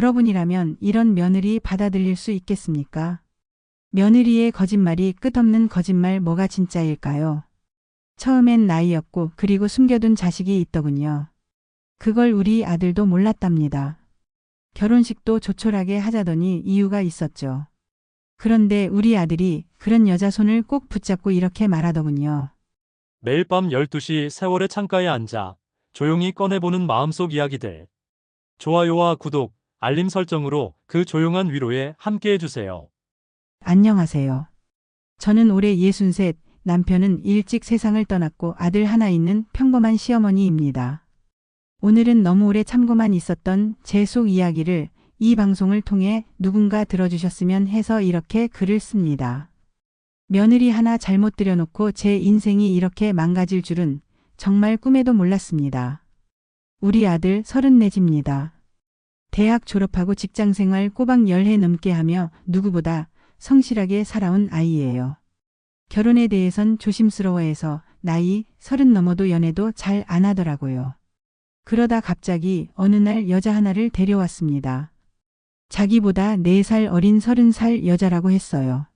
여러분이라면 이런 며느리 받아들일 수 있겠습니까? 며느리의 거짓말이 끝없는 거짓말 뭐가 진짜일까요? 처음엔 나이였고 그리고 숨겨둔 자식이 있더군요. 그걸 우리 아들도 몰랐답니다. 결혼식도 조촐하게 하자더니 이유가 있었죠. 그런데 우리 아들이 그런 여자 손을 꼭 붙잡고 이렇게 말하더군요. 매일 밤 12시 세월의 창가에 앉아 조용히 꺼내보는 마음속 이야기들. 좋아요와 구독, 알림 설정으로 그 조용한 위로에 함께해주세요. 안녕하세요. 저는 올해 63, 남편은 일찍 세상을 떠났고 아들 하나 있는 평범한 시어머니입니다. 오늘은 너무 오래 참고만 있었던 제 속 이야기를 이 방송을 통해 누군가 들어주셨으면 해서 이렇게 글을 씁니다. 며느리 하나 잘못 들여놓고 제 인생이 이렇게 망가질 줄은 정말 꿈에도 몰랐습니다. 우리 아들 34입니다. 대학 졸업하고 직장생활 꼬박 10해 넘게 하며 누구보다 성실하게 살아온 아이예요. 결혼에 대해선 조심스러워해서 나이 30 넘어도 연애도 잘 안 하더라고요. 그러다 갑자기 어느 날 여자 하나를 데려왔습니다. 자기보다 4살 어린 30살 여자라고 했어요.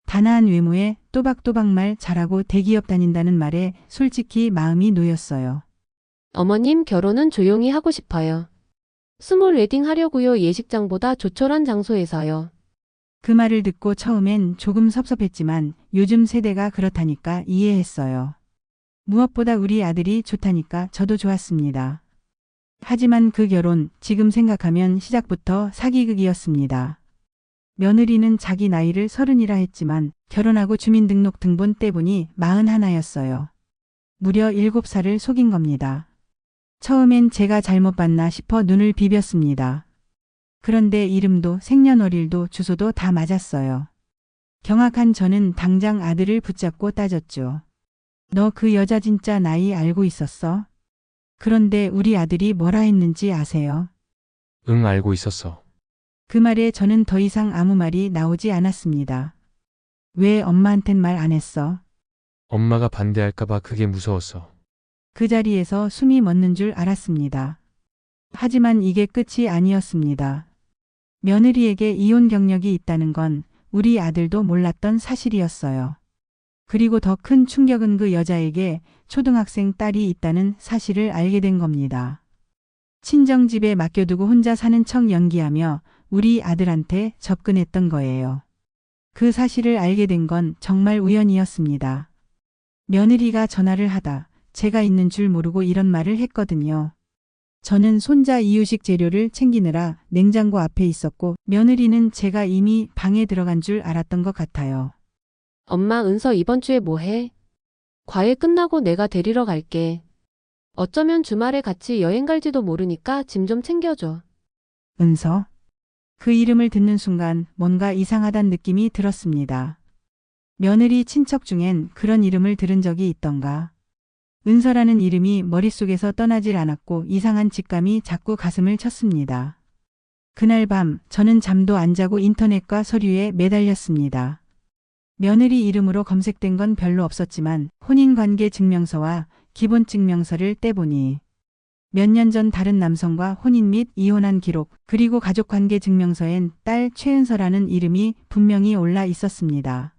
단아한 외모에 또박또박 말 잘하고 대기업 다닌다는 말에 솔직히 마음이 놓였어요. 어머님, 결혼은 조용히 하고 싶어요. 스몰 웨딩 하려고요. 예식장보다 조촐한 장소에서요. 그 말을 듣고 처음엔 조금 섭섭했지만 요즘 세대가 그렇다니까 이해했어요. 무엇보다 우리 아들이 좋다니까 저도 좋았습니다. 하지만 그 결혼 지금 생각하면 시작부터 사기극이었습니다. 며느리는 자기 나이를 30이라 했지만 결혼하고 주민등록 등본 떼보니 41였어요. 무려 7살을 속인 겁니다. 처음엔 제가 잘못 봤나 싶어 눈을 비볐습니다. 그런데 이름도 생년월일도 주소도 다 맞았어요. 경악한 저는 당장 아들을 붙잡고 따졌죠. 너 그 여자 진짜 나이 알고 있었어? 그런데 우리 아들이 뭐라 했는지 아세요? 응, 알고 있었어. 그 말에 저는 더 이상 아무 말이 나오지 않았습니다. 왜 엄마한텐 말 안 했어? 엄마가 반대할까봐 그게 무서웠어. 그 자리에서 숨이 멎는 줄 알았습니다. 하지만 이게 끝이 아니었습니다. 며느리에게 이혼 경력이 있다는 건 우리 아들도 몰랐던 사실이었어요. 그리고 더 큰 충격은 그 여자에게 초등학생 딸이 있다는 사실을 알게 된 겁니다. 친정집에 맡겨두고 혼자 사는 척 연기하며 우리 아들한테 접근했던 거예요. 그 사실을 알게 된 건 정말 우연이었습니다. 며느리가 전화를 하다 제가 있는 줄 모르고 이런 말을 했거든요. 저는 손자 이유식 재료를 챙기느라 냉장고 앞에 있었고 며느리는 제가 이미 방에 들어간 줄 알았던 것 같아요. 엄마, 은서 이번 주에 뭐 해? 과외 끝나고 내가 데리러 갈게. 어쩌면 주말에 같이 여행 갈지도 모르니까 짐 좀 챙겨줘. 은서? 그 이름을 듣는 순간 뭔가 이상하단 느낌이 들었습니다. 며느리 친척 중엔 그런 이름을 들은 적이 있던가. 은서라는 이름이 머릿속에서 떠나질 않았고 이상한 직감이 자꾸 가슴을 쳤습니다. 그날 밤 저는 잠도 안 자고 인터넷과 서류에 매달렸습니다. 며느리 이름으로 검색된 건 별로 없었지만 혼인관계 증명서와 기본증명서를 떼보니 몇 년 전 다른 남성과 혼인 및 이혼한 기록 그리고 가족관계 증명서엔 딸 최은서라는 이름이 분명히 올라 있었습니다.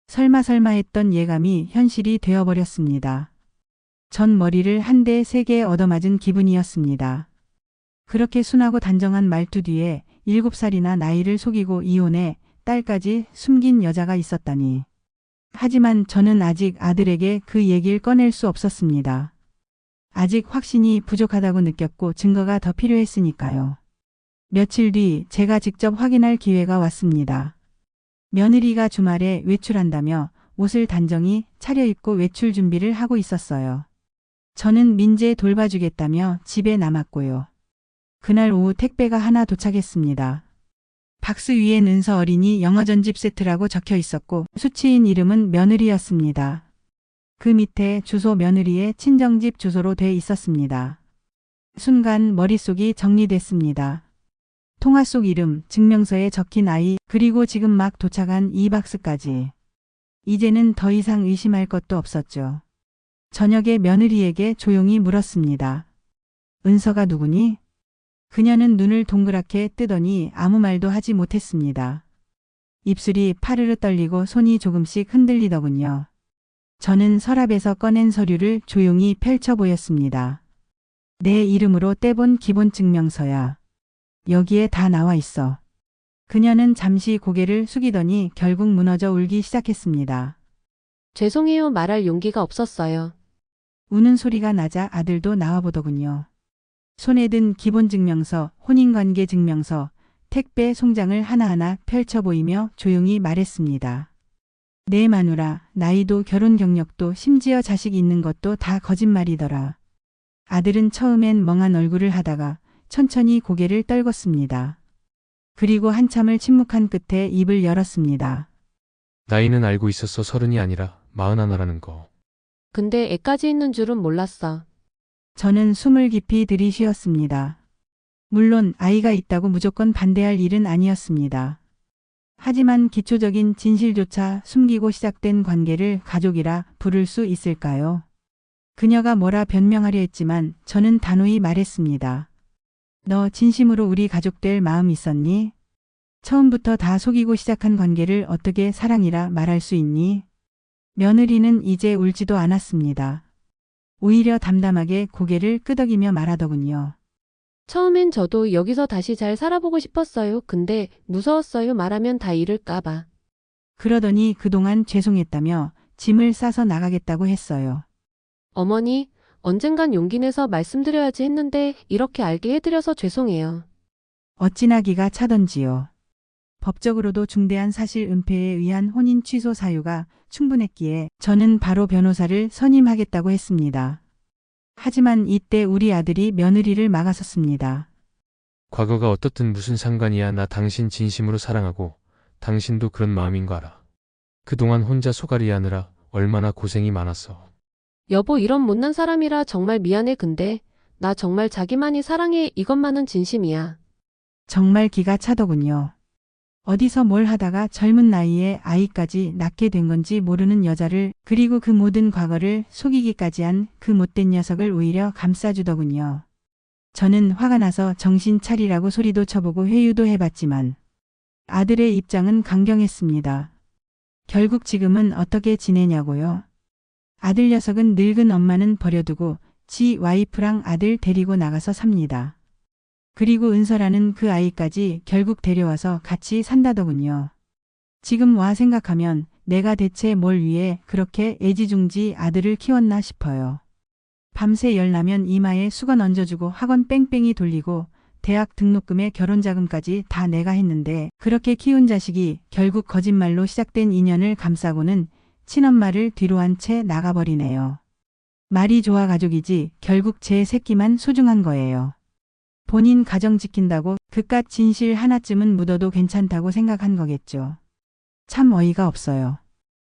설마 했던 예감이 현실이 되어버렸습니다. 전 머리를 한 대 세게 얻어맞은 기분이었습니다. 그렇게 순하고 단정한 말투 뒤에 7살이나 나이를 속이고 이혼해 딸까지 숨긴 여자가 있었다니. 하지만 저는 아직 아들에게 그 얘기를 꺼낼 수 없었습니다. 아직 확신이 부족하다고 느꼈고 증거가 더 필요했으니까요. 며칠 뒤 제가 직접 확인할 기회가 왔습니다. 며느리가 주말에 외출한다며 옷을 단정히 차려입고 외출 준비를 하고 있었어요. 저는 민재 돌봐주겠다며 집에 남았고요. 그날 오후 택배가 하나 도착했습니다. 박스 위엔 은서 어린이 영어 전집 세트라고 적혀 있었고 수취인 이름은 며느리였습니다. 그 밑에 주소 며느리의 친정집 주소로 돼 있었습니다. 순간 머릿속이 정리됐습니다. 통화 속 이름, 증명서에 적힌 아이, 그리고 지금 막 도착한 이 박스까지. 이제는 더 이상 의심할 것도 없었죠. 저녁에 며느리에게 조용히 물었습니다. 은서가 누구니? 그녀는 눈을 동그랗게 뜨더니 아무 말도 하지 못했습니다. 입술이 파르르 떨리고 손이 조금씩 흔들리더군요. 저는 서랍에서 꺼낸 서류를 조용히 펼쳐 보였습니다. 내 이름으로 떼본 기본증명서야. 여기에 다 나와 있어. 그녀는 잠시 고개를 숙이더니 결국 무너져 울기 시작했습니다. 죄송해요 말할 용기가 없었어요. 우는 소리가 나자 아들도 나와보더군요. 손에 든 기본증명서, 혼인관계 증명서, 택배 송장을 하나하나 펼쳐 보이며 조용히 말했습니다. 내 마누라, 나이도 결혼 경력도 심지어 자식 있는 것도 다 거짓말이더라. 아들은 처음엔 멍한 얼굴을 하다가 천천히 고개를 떨궜습니다. 그리고 한참을 침묵한 끝에 입을 열었습니다. 나이는 알고 있었어. 30이 아니라 41라는 거. 근데 애까지 있는 줄은 몰랐어. 저는 숨을 깊이 들이쉬었습니다. 물론 아이가 있다고 무조건 반대할 일은 아니었습니다. 하지만 기초적인 진실조차 숨기고 시작된 관계를 가족이라 부를 수 있을까요? 그녀가 뭐라 변명하려 했지만 저는 단호히 말했습니다. 너 진심으로 우리 가족 될 마음 있었니? 처음부터 다 속이고 시작한 관계를 어떻게 사랑이라 말할 수 있니? 며느리는 이제 울지도 않았습니다. 오히려 담담하게 고개를 끄덕이며 말하더군요. 처음엔 저도 여기서 다시 잘 살아보고 싶었어요. 근데 무서웠어요. 말하면 다 잃을까봐. 그러더니 그동안 죄송했다며 짐을 싸서 나가겠다고 했어요. 어머니, 언젠간 용기 내서 말씀드려야지 했는데 이렇게 알게 해드려서 죄송해요. 어찌나 기가 차던지요. 법적으로도 중대한 사실 은폐에 의한 혼인 취소 사유가 충분했기에 저는 바로 변호사를 선임하겠다고 했습니다. 하지만 이때 우리 아들이 며느리를 막아섰습니다. 과거가 어떻든 무슨 상관이야. 나 당신 진심으로 사랑하고 당신도 그런 마음인 거 알아. 그동안 혼자 소갈이 하느라 얼마나 고생이 많았어. 여보 이런 못난 사람이라 정말 미안해. 근데 나 정말 자기만이 사랑해. 이것만은 진심이야. 정말 기가 차더군요. 어디서 뭘 하다가 젊은 나이에 아이까지 낳게 된 건지 모르는 여자를, 그리고 그 모든 과거를 속이기까지 한 그 못된 녀석을 오히려 감싸주더군요. 저는 화가 나서 정신 차리라고 소리도 쳐보고 회유도 해봤지만 아들의 입장은 강경했습니다. 결국 지금은 어떻게 지내냐고요? 아들 녀석은 늙은 엄마는 버려두고 지 와이프랑 아들 데리고 나가서 삽니다. 그리고 은서라는 그 아이까지 결국 데려와서 같이 산다더군요. 지금 와 생각하면 내가 대체 뭘 위해 그렇게 애지중지 아들을 키웠나 싶어요. 밤새 열나면 이마에 수건 얹어주고 학원 뺑뺑이 돌리고 대학 등록금에 결혼자금까지 다 내가 했는데 그렇게 키운 자식이 결국 거짓말로 시작된 인연을 감싸고는 친엄마를 뒤로 한 채 나가버리네요. 말이 좋아 가족이지 결국 제 새끼만 소중한 거예요. 본인 가정 지킨다고 그깟 진실 하나쯤은 묻어도 괜찮다고 생각한 거겠죠. 참 어이가 없어요.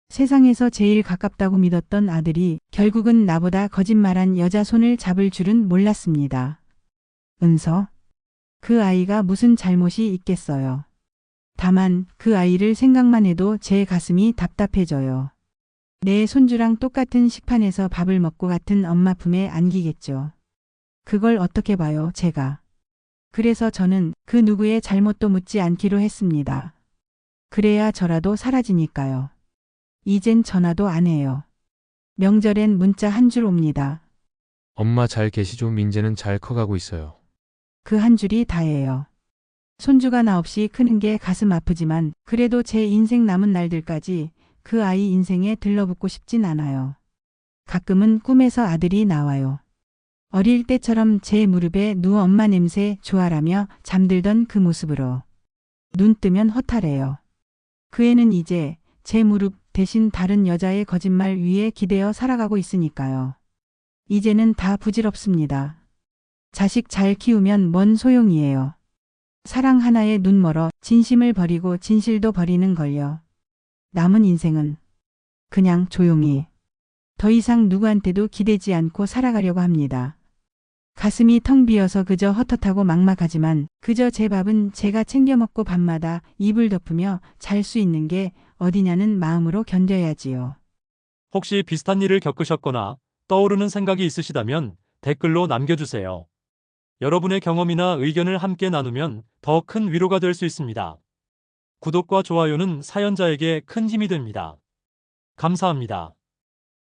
세상에서 제일 가깝다고 믿었던 아들이 결국은 나보다 거짓말한 여자 손을 잡을 줄은 몰랐습니다. 은서? 그 아이가 무슨 잘못이 있겠어요. 다만 그 아이를 생각만 해도 제 가슴이 답답해져요. 내 손주랑 똑같은 식판에서 밥을 먹고 같은 엄마 품에 안기겠죠. 그걸 어떻게 봐요, 제가. 그래서 저는 그 누구의 잘못도 묻지 않기로 했습니다. 그래야 저라도 사라지니까요. 이젠 전화도 안 해요. 명절엔 문자 한 줄 옵니다. 엄마 잘 계시죠? 민재는 잘 커가고 있어요. 그 한 줄이 다예요. 손주가 나 없이 크는 게 가슴 아프지만 그래도 제 인생 남은 날들까지 그 아이 인생에 들러붙고 싶진 않아요. 가끔은 꿈에서 아들이 나와요. 어릴 때처럼 제 무릎에 누워 엄마 냄새 좋아라며 잠들던 그 모습으로. 눈 뜨면 허탈해요. 그 애는 이제 제 무릎 대신 다른 여자의 거짓말 위에 기대어 살아가고 있으니까요. 이제는 다 부질없습니다. 자식 잘 키우면 뭔 소용이에요. 사랑 하나에 눈 멀어 진심을 버리고 진실도 버리는 걸요. 남은 인생은 그냥 조용히 더 이상 누구한테도 기대지 않고 살아가려고 합니다. 가슴이 텅 비어서 그저 헛헛하고 막막하지만 그저 제 밥은 제가 챙겨 먹고 밤마다 이불 덮으며 잘 수 있는 게 어디냐는 마음으로 견뎌야지요. 혹시 비슷한 일을 겪으셨거나 떠오르는 생각이 있으시다면 댓글로 남겨주세요. 여러분의 경험이나 의견을 함께 나누면 더 큰 위로가 될 수 있습니다. 구독과 좋아요는 사연자에게 큰 힘이 됩니다. 감사합니다.